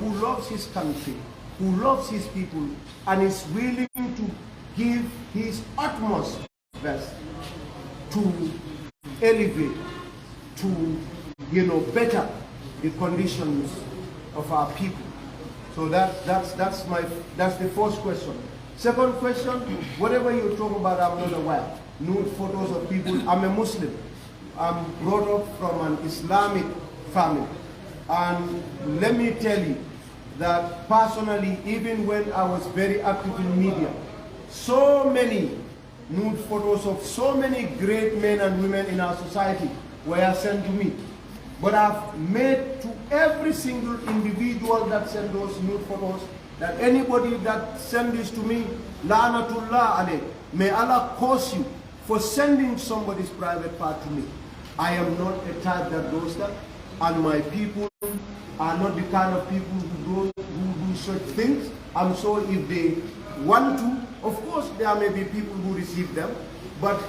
who loves his country, who loves his people, and is willing to give his utmost best to elevate, to better the conditions of our people. So that's the first question. Second question, whatever you're talking about, I'm not aware. Nude photos of people. I'm a Muslim. I'm brought up from an Islamic family. And let me tell you that personally, even when I was very active in media, so many nude photos of so many great men and women in our society were sent to me. But I've made to every single individual that sent those nude photos, that anybody that send this to me, la'natullah alayh, may Allah curse you for sending somebody's private part to me. I am not a type that does that, and my people are not the kind of people who do such things. I'm sure if they want to, of course there may be people who receive them, but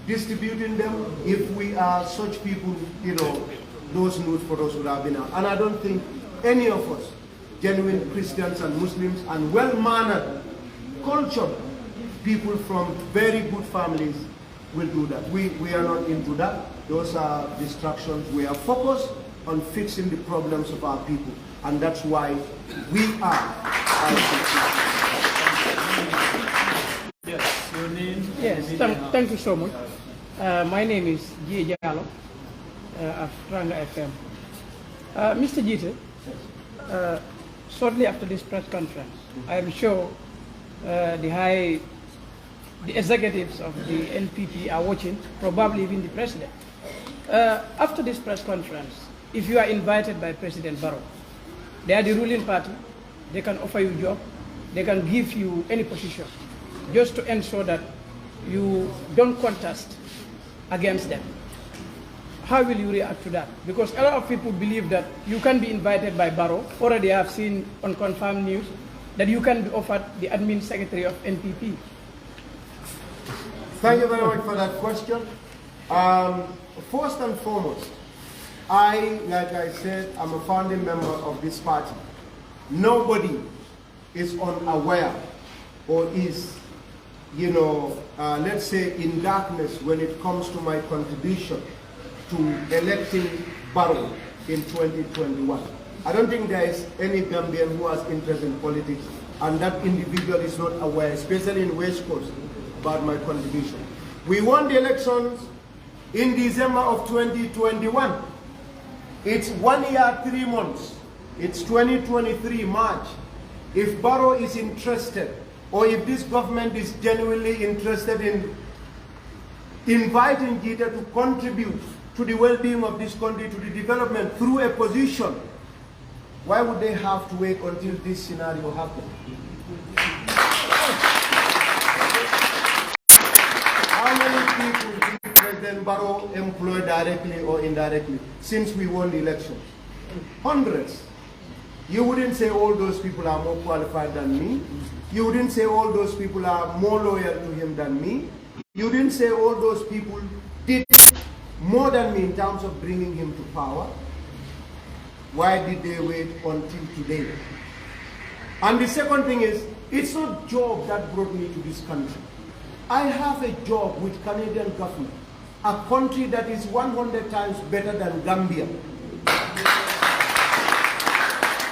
distributing them, if we are such people, those nude photos would have been out. And I don't think any of us, genuine Christians and Muslims and well-mannered, cultured people from very good families will do that. We are not into that. Those are distractions. We are focused on fixing the problems of our people. And that's why we are. Yes, your name? Yes, thank you so much. My name is Gitteh of Ranga FM. Mr. Gitteh, shortly after this press conference, I am sure the executives of the NPP are watching, probably even the president. After this press conference, if you are invited by President Barrow, they are the ruling party, they can offer you a job, they can give you any position, just to ensure that you don't contest against them. How will you react to that? Because a lot of people believe that you can be invited by Barrow. Already I have seen on confirmed news that you can be offered the admin secretary of NPP. Thank you very much for that question. First and foremost, like I said, I'm a founding member of this party. Nobody is unaware or is, let's say, in darkness when it comes to my contribution to electing Barrow in 2021. I don't think there is any Gambian who has interest in politics, and that individual is not aware, especially in West Coast, about my contribution. We won the elections in December of 2021. It's 1 year, 3 months. It's 2023 March. If Barrow is interested, or if this government is genuinely interested in inviting Gitteh to contribute to the well-being of this country, to the development through a position, why would they have to wait until this scenario happens? How many people did President Barrow employ directly or indirectly since we won the election? Hundreds. You wouldn't say all those people are more qualified than me. You wouldn't say all those people are more loyal to him than me. You wouldn't say all those people did more than me in terms of bringing him to power. Why did they wait until today? And the second thing is, it's not job that brought me to this country. I have a job with Canadian government, a country that is 100 times better than Gambia.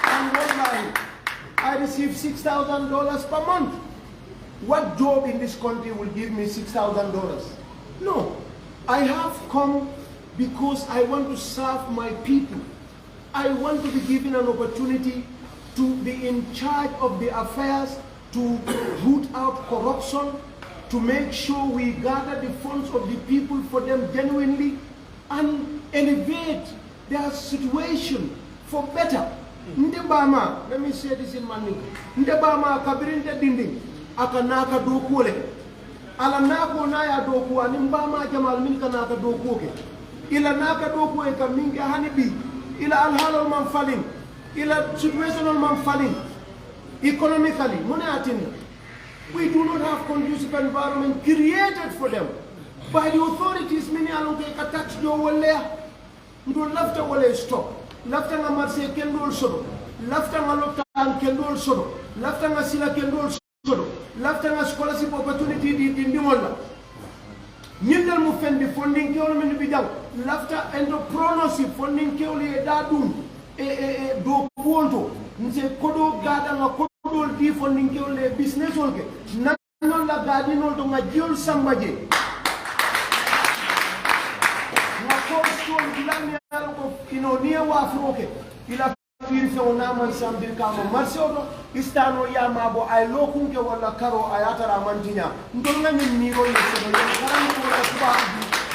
And wallahi, I receive $6,000 per month. What job in this country will give me $6,000? No. I have come because I want to serve my people. I want to be given an opportunity to be in charge of the affairs, to root out corruption, to make sure we gather the funds of the people for them genuinely and elevate their situation for better. Ndebama, let me say this in Manu. Ndebama kabirinte dinding akanaka dokuole. Ala nako na ya doku animbama jamal min kanaka dokuke. Ila naka doku e kaminga hanibi. Ila alhalal man falling. Ila situational man falling. Economically, money atinda. We do not have conducive environment created for them by the authorities. Many alloke tax do wale. Ndo lafta wale stop. Lafta nga marse ken do solo. lafta nga lopitaan kendol soto, lafta nga sila kendol soto, lafta nga scholarship opportunity di ndimola. Nyindal mu fendi funding kewol men bijang, lafta entrepreneurship funding kewol e dadum do kuonto. Nse kodo gada nga kodol di funding kewol e business olke. Nanon la gadi nol to nga jiol sambaje. Nga kostol bilani alko inonia wa afroke. Ila firfe onaman sambil kama marsodo istano ya mabo ay lokunke wala karo ayatara mantinya ndonga ni miro ni sero ni karam ko la suba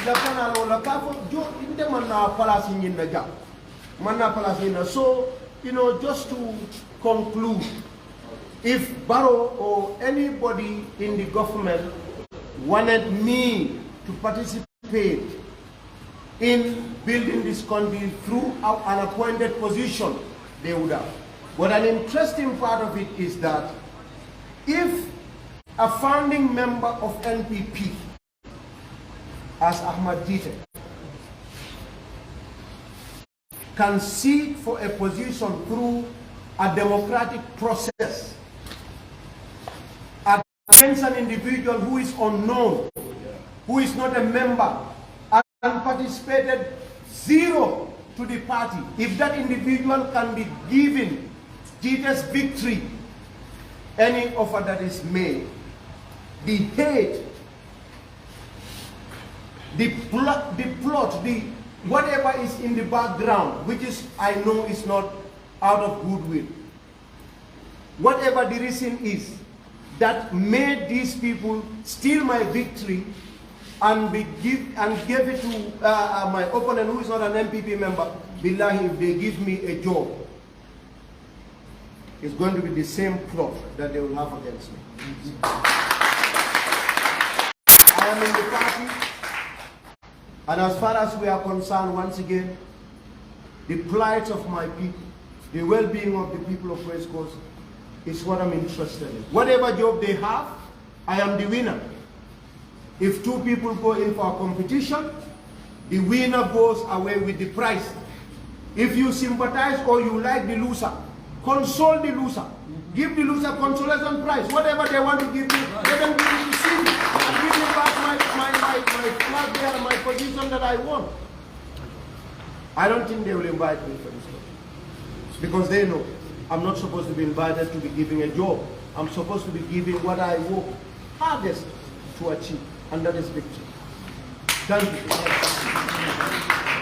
la kana wala kafo jo inde manna palasi nyinna ja manna palasi na. So just to conclude, if Barrow or anybody in the government wanted me to participate in building this country through an appointed position, they would have. But an interesting part of it is that if a founding member of NPP, as Ahmed Gitteh, can seek for a position through a democratic process against an individual who is unknown, who is not a member, and participated zero to the party, if that individual can be given Gitteh's victory, any offer that is made, the hate, the plot, whatever is in the background, which is, I know, is not out of goodwill, whatever the reason is that made these people steal my victory and gave it to my opponent who is not an MPP member, billahi, if they give me a job, it's going to be the same plot that they will have against me. I am in the party, and as far as we are concerned, once again, the plight of my people, the well-being of the people of West Coast is what I'm interested in. Whatever job they have, I am the winner. If two people go in for a competition, the winner goes away with the prize. If you sympathize or you like the loser, console the loser. Give the loser consolation prize. Whatever they want to give me, let them give me to see me. And give me back my flag there, my position that I want. I don't think they will invite me for this one. Because they know I'm not supposed to be invited to be giving a job. I'm supposed to be giving what I work hardest to achieve. And that is victory. Thank you.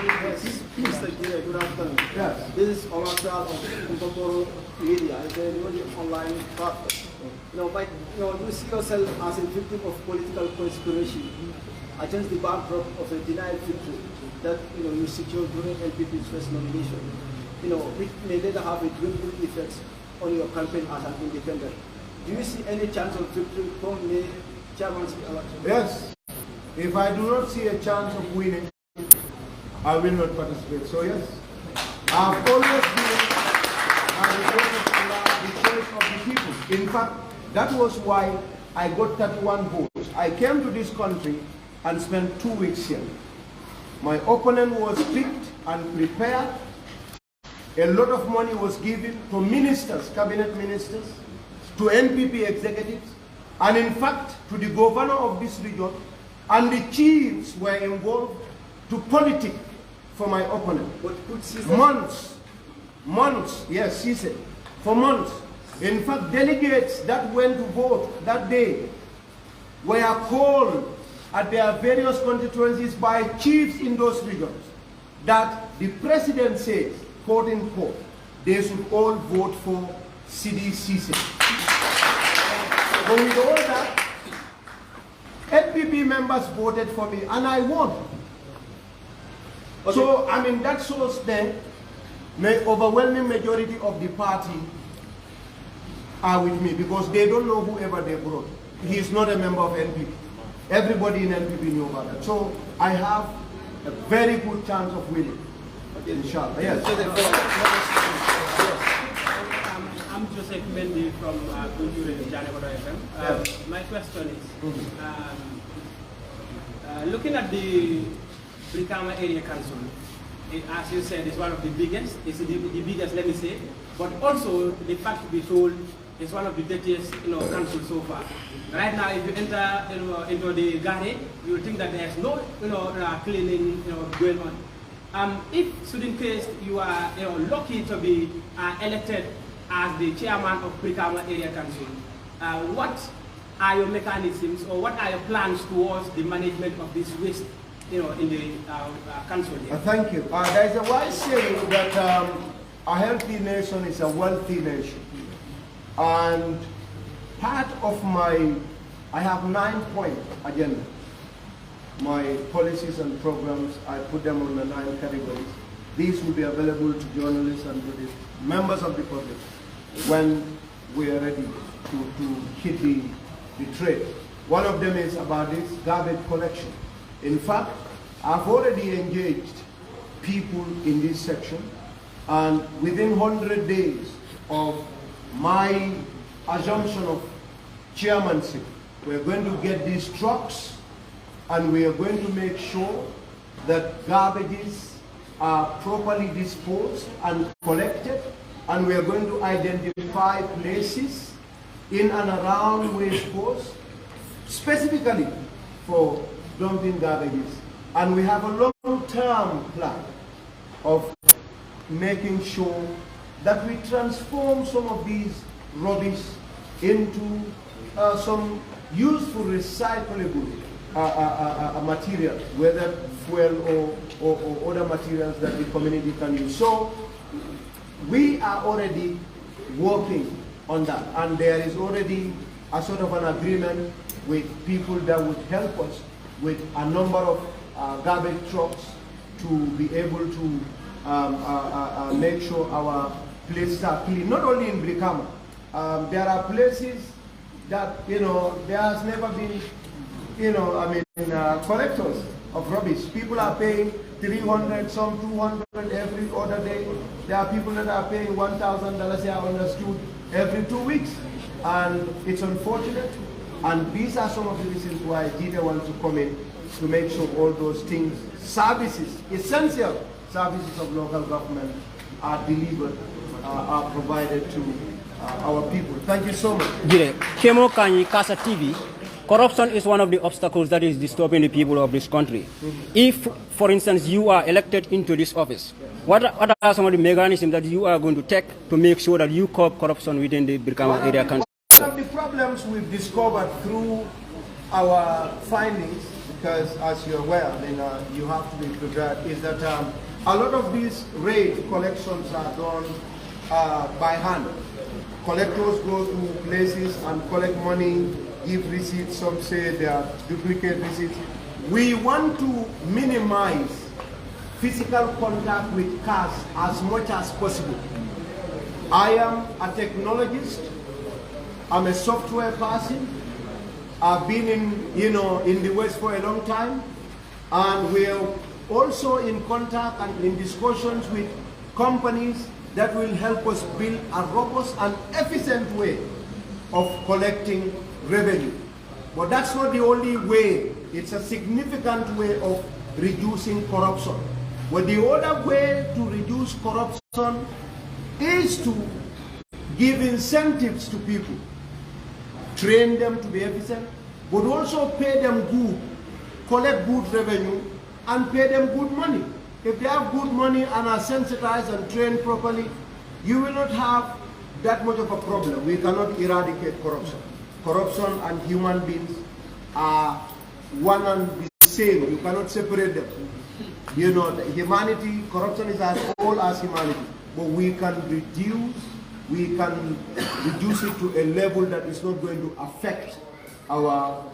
Yes. Mr. Gitteh, good afternoon. Yes. This is Olajuwon of Contemporary Media. It's a new online platform. You see yourself as a victim of political conspiracy against the backdrop of a denied victory that you secured during LPP's first nomination. Which may later have a dwindling effect on your campaign as an independent. Do you see any chance of victory from the chairman's election? Yes. If I do not see a chance of winning, I will not participate. So yes, I've always been the choice of the people. In fact, that was why I got 31 votes. I came to this country and spent 2 weeks here. My opponent was picked and prepared. A lot of money was given to ministers, cabinet ministers, to NPP executives, and in fact, to the governor of this region, and the chiefs were involved to politic for my opponent. But months, yes, she said, for months. In fact, delegates that went to vote that day were called at their various constituencies by chiefs in those regions that the president says, quote unquote, they should all vote for CDCC. But with all that, NPP members voted for me and I won. Okay. So, that shows the overwhelming majority of the party are with me because they don't know whoever they brought. He is not a member of NPP. Everybody in NPP knew about that. So, I have a very good chance of winning. Okay. Inshallah. Yes. I'm Joseph Mendy from Gunjuri, Janabada FM. My question is, looking at the Brikama Area Council, as you said, it's one of the biggest. It's the biggest, let me say. but also the fact to be told is one of the dirtiest councils so far. Right now, if you enter into the garage, you will think that there's no cleaning going on. If in case you are lucky to be elected as the chairman of Brikama Area Council, what are your mechanisms or what are your plans towards the management of this waste in the council here? Thank you. There's a wise saying that a healthy nation is a wealthy nation. And part of I have 9-point agenda. My policies and programs, I put them on the 9 categories. These will be available to journalists and to the members of the public when we are ready to hit the trade. One of them is about this garbage collection. In fact, I've already engaged people in this section, and within 100 days of my assumption of chairmanship, we're going to get these trucks and we are going to make sure that garbages are properly disposed and collected, and we are going to identify places in and around waste posts specifically for dumping garbages. And we have a long-term plan of making sure that we transform some of these rubbish into some useful recyclable material, whether fuel or other materials that the community can use. So we are already working on that, and there is already a sort of an agreement with people that would help us with a number of garbage trucks to be able to make sure our places are clean, not only in Brikama. There are places that, there has never been, collectors of rubbish. People are paying 300, some 200 every other day. There are people that are paying $1,000, I understood, every 2 weeks. And it's unfortunate. And these are some of the reasons why Gitteh wants to come in, to make sure all those things, services, essential services of local government are delivered, are provided to our people. Thank you so much. Kemo Kanyi Kasa TV, corruption is one of the obstacles that is disturbing the people of this country. If, for instance, you are elected into this office, what are some of the mechanisms that you are going to take to make sure that you curb corruption within the Brikama area council? One of the problems we've discovered through our findings, because as you're aware, you have to be prepared, is that a lot of these raid collections are done by hand. Collectors go to places and collect money, give receipts. Some say they are duplicate receipts. We want to minimize physical contact with cars as much as possible. I am a technologist. I'm a software person. I've been in the West for a long time, and we're also in contact and in discussions with companies that will help us build a robust and efficient way of collecting revenue. But that's not the only way. It's a significant way of reducing corruption. But the other way to reduce corruption is to give incentives to people, train them to be efficient, but also pay them good, collect good revenue, and pay them good money. If they have good money and are sensitized and trained properly, you will not have that much of a problem. We cannot eradicate corruption. Corruption and human beings are one and the same. You cannot separate them. Humanity, corruption is as old as humanity. But we can reduce it to a level that is not going to affect our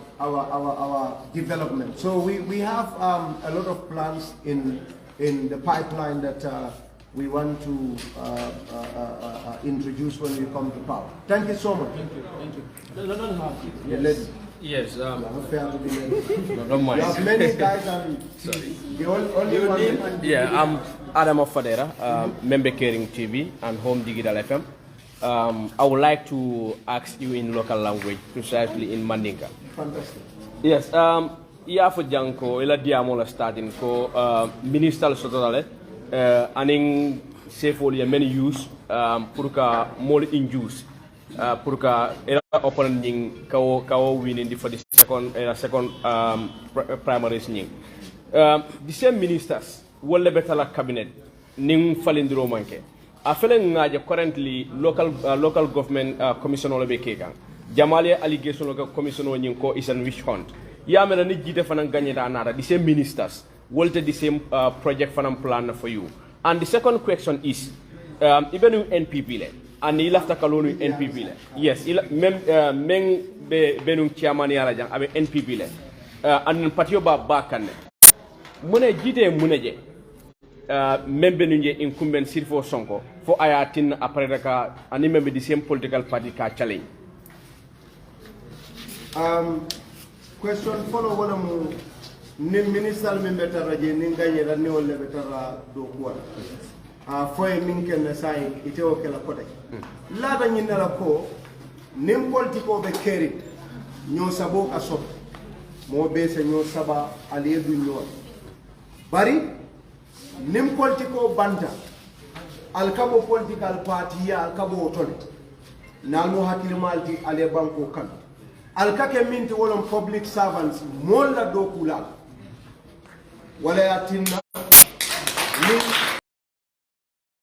development. So we have a lot of plans in the pipeline that we want to introduce when we come to power. Thank you so much. Thank you. Yes. Fair to be don't mind. You have many guys and sorry. The only one. Yeah, I'm Adam of Fadera, member GAM-TV and Home Digital FM. I would like to ask you in local language, precisely in Mandinka. Fantastic. Yes. Iya fo janko ila diamo la starting ko minister sotole aning safely many use pour que more induce pour que era opponent ning kawo winning for the second primaries ning the same ministers wolle betala cabinet ning falindiro manke a felen ngaje currently local government commissioner be kekan jamale allegation local commissioner ning ko is an witch hunt ya mena ni jite fanan gagné da nada the same ministers wolte the same project fanan plan for you. And the second question is even NPP le and il after kalonu NPP le yes men be benun chairman yala jang abe NPP le and patio ba bakanne mune jite muneje membe nunje incumbent sirfo sonko fo ayatin après ka ani membe the same political party ka challenge. Question follow wala mu ni minister min betara je ni gagné la ni wala betara do ko foye min ken say ite o kala kote la da ni la ko nim politiko be keri nyo sabo ka so mo be se nyo saba ali du nyo bari nim politiko banta al kabo political party ya al kabo tole na mo hakili malti ale banko kan al kake minti wolon public servants mo la do kula wala yatinna ni